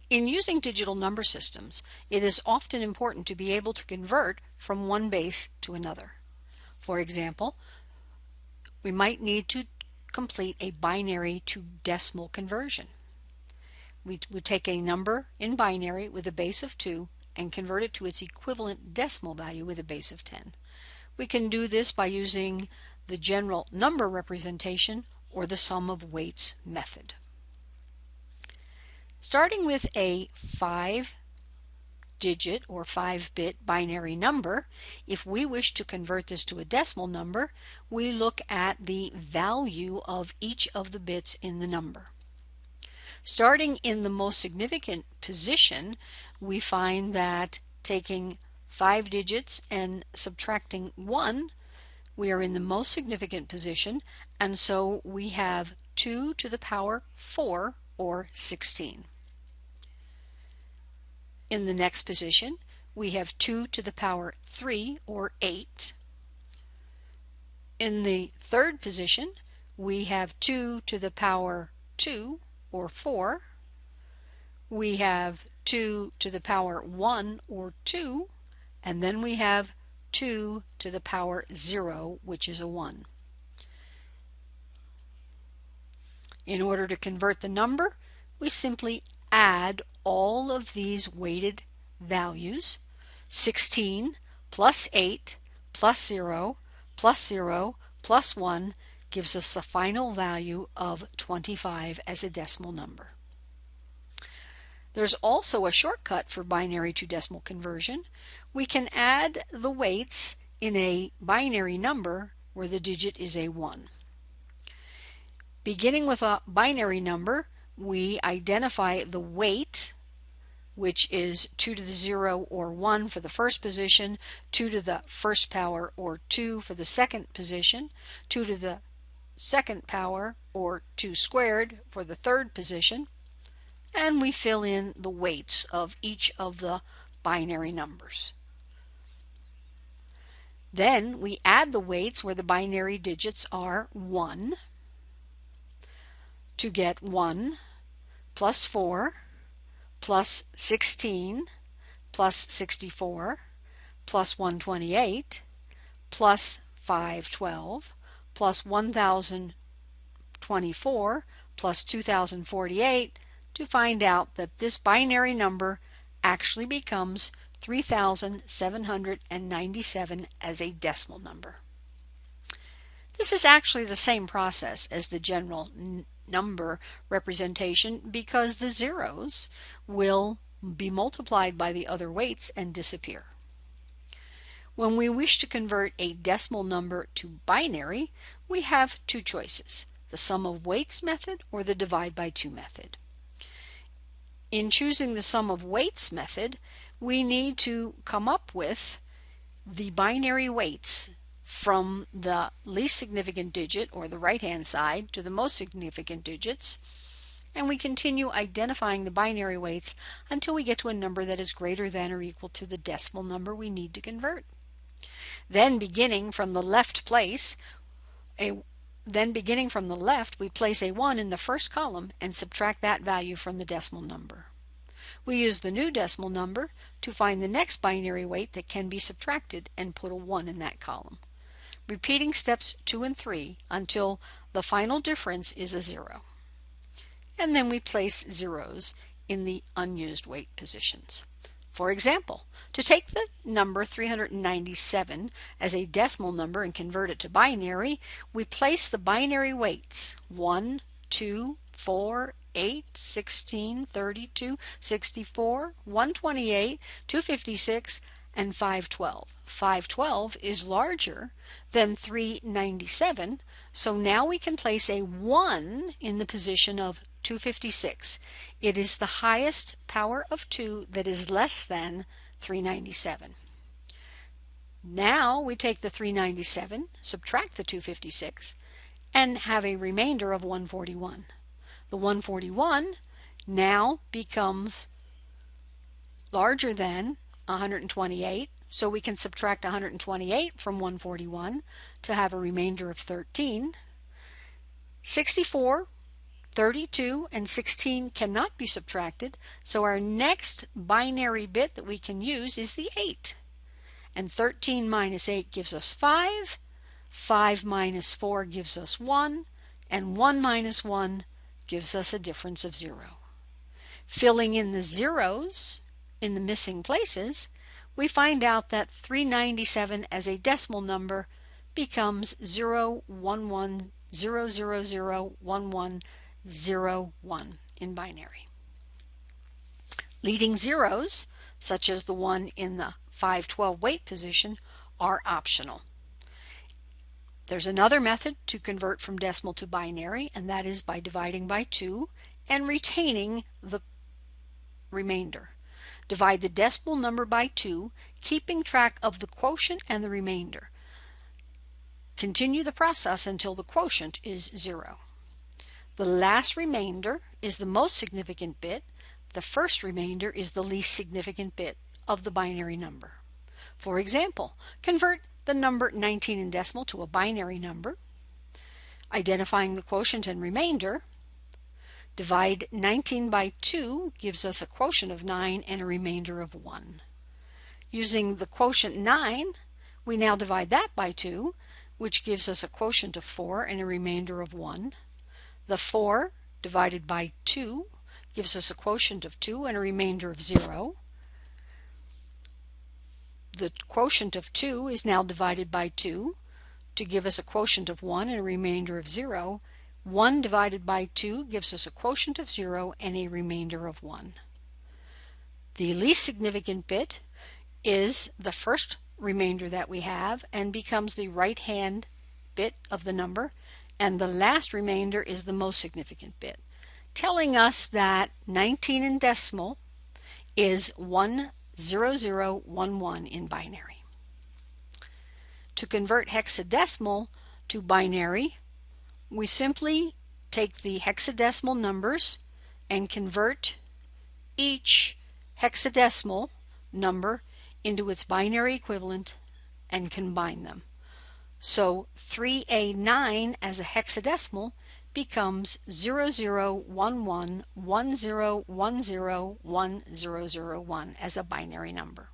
In using digital number systems, it is often important to be able to convert from one base to another. For example, we might need to complete a binary to decimal conversion. We would take a number in binary with a base of 2 and convert it to its equivalent decimal value with a base of 10. We can do this by using the general number representation or the sum of weights method. Starting with a 5-digit or 5-bit binary number, if we wish to convert this to a decimal number, we look at the value of each of the bits in the number. Starting in the most significant position, we find that taking 5 digits and subtracting 1, we are in the most significant position, and so we have 2 to the power 4 or 16. In the next position, we have 2 to the power 3 or 8. In the third position, we have 2 to the power 2 or 4. We have 2 to the power 1 or 2, and then we have 2 to the power 0, which is a 1. In order to convert the number, we simply add all of these weighted values. 16 plus 8 plus 0 plus 0 plus 1 gives us a final value of 25 as a decimal number. There's also a shortcut for binary to decimal conversion. We can add the weights in a binary number where the digit is a 1. Beginning with a binary number, we identify the weight, which is 2 to the 0 or 1 for the first position, 2 to the first power or 2 for the second position, 2 to the second power or 2 squared for the third position, and we fill in the weights of each of the binary numbers. Then we add the weights where the binary digits are 1 to get 1 plus 4 plus 16 plus 64 plus 128 plus 512 plus 1024 plus 2048 to find out that this binary number actually becomes 3,797 as a decimal number. This is actually the same process as the general number representation because the zeros will be multiplied by the other weights and disappear. When we wish to convert a decimal number to binary, we have two choices, the sum of weights method or the divide by 2 method. In choosing the sum of weights method, we need to come up with the binary weights from the least significant digit, or the right-hand side, to the most significant digits, and we continue identifying the binary weights until we get to a number that is greater than or equal to the decimal number we need to convert. Then beginning from the left, we place a 1 in the first column and subtract that value from the decimal number. We use the new decimal number to find the next binary weight that can be subtracted and put a 1 in that column, repeating steps 2 and 3 until the final difference is a 0. And then we place zeros in the unused weight positions. For example, to take the number 397 as a decimal number and convert it to binary, we place the binary weights 1, 2, 4, 8, 16, 32, 64, 128, 256, and 512. 512 is larger than 397, so now we can place a 1 in the position of 256. It is the highest power of 2 that is less than 397. Now we take the 397, subtract the 256, and have a remainder of 141. The 141 now becomes larger than 128, so we can subtract 128 from 141 to have a remainder of 13. 64 32 and 16 cannot be subtracted, so our next binary bit that we can use is the 8. And 13 minus 8 gives us 5, 5 minus 4 gives us 1, and 1 minus 1 gives us a difference of 0. Filling in the zeros in the missing places, we find out that 397 as a decimal number becomes 01100001101 in binary. Leading zeros, such as the one in the 512 weight position, are optional. There's another method to convert from decimal to binary, and that is by dividing by 2 and retaining the remainder. Divide the decimal number by 2, keeping track of the quotient and the remainder. Continue the process until the quotient is 0. The last remainder is the most significant bit. The first remainder is the least significant bit of the binary number. For example, convert the number 19 in decimal to a binary number. Identifying the quotient and remainder, divide 19 by 2 gives us a quotient of 9 and a remainder of 1. Using the quotient 9, we now divide that by 2, which gives us a quotient of 4 and a remainder of 1. The 4 divided by 2 gives us a quotient of 2 and a remainder of 0. The quotient of 2 is now divided by 2 to give us a quotient of 1 and a remainder of 0. 1 divided by 2 gives us a quotient of 0 and a remainder of 1. The least significant bit is the first remainder that we have and becomes the right-hand bit of the number, and the last remainder is the most significant bit, telling us that 19 in decimal is 10011 in binary. To convert hexadecimal to binary, we simply take the hexadecimal numbers and convert each hexadecimal number into its binary equivalent and combine them. So 3A9 as a hexadecimal becomes 001110101001 as a binary number.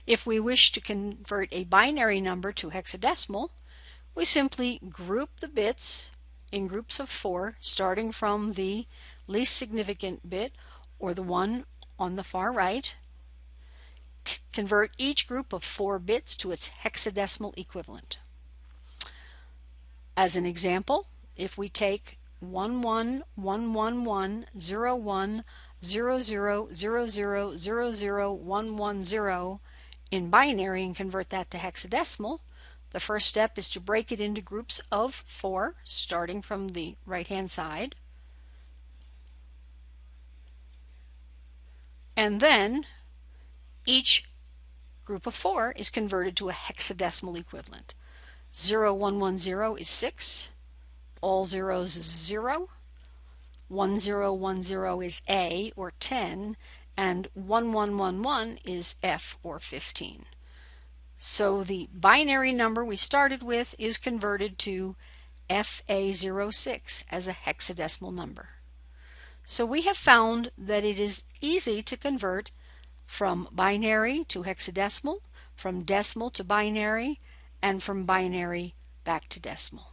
If we wish to convert a binary number to hexadecimal, we simply group the bits in groups of 4, starting from the least significant bit, or the one on the far right. Convert each group of 4 bits to its hexadecimal equivalent. As an example, if we take 111101010000000110 in binary and convert that to hexadecimal, the first step is to break it into groups of 4, starting from the right-hand side. And then each group of 4 is converted to a hexadecimal equivalent. 0110 is 6, all zeros is 0, 1010 is A, or 10, and 1111 is F, or 15. So the binary number we started with is converted to FA06 as a hexadecimal number. So we have found that it is easy to convert from binary to hexadecimal, from decimal to binary, and from binary back to decimal.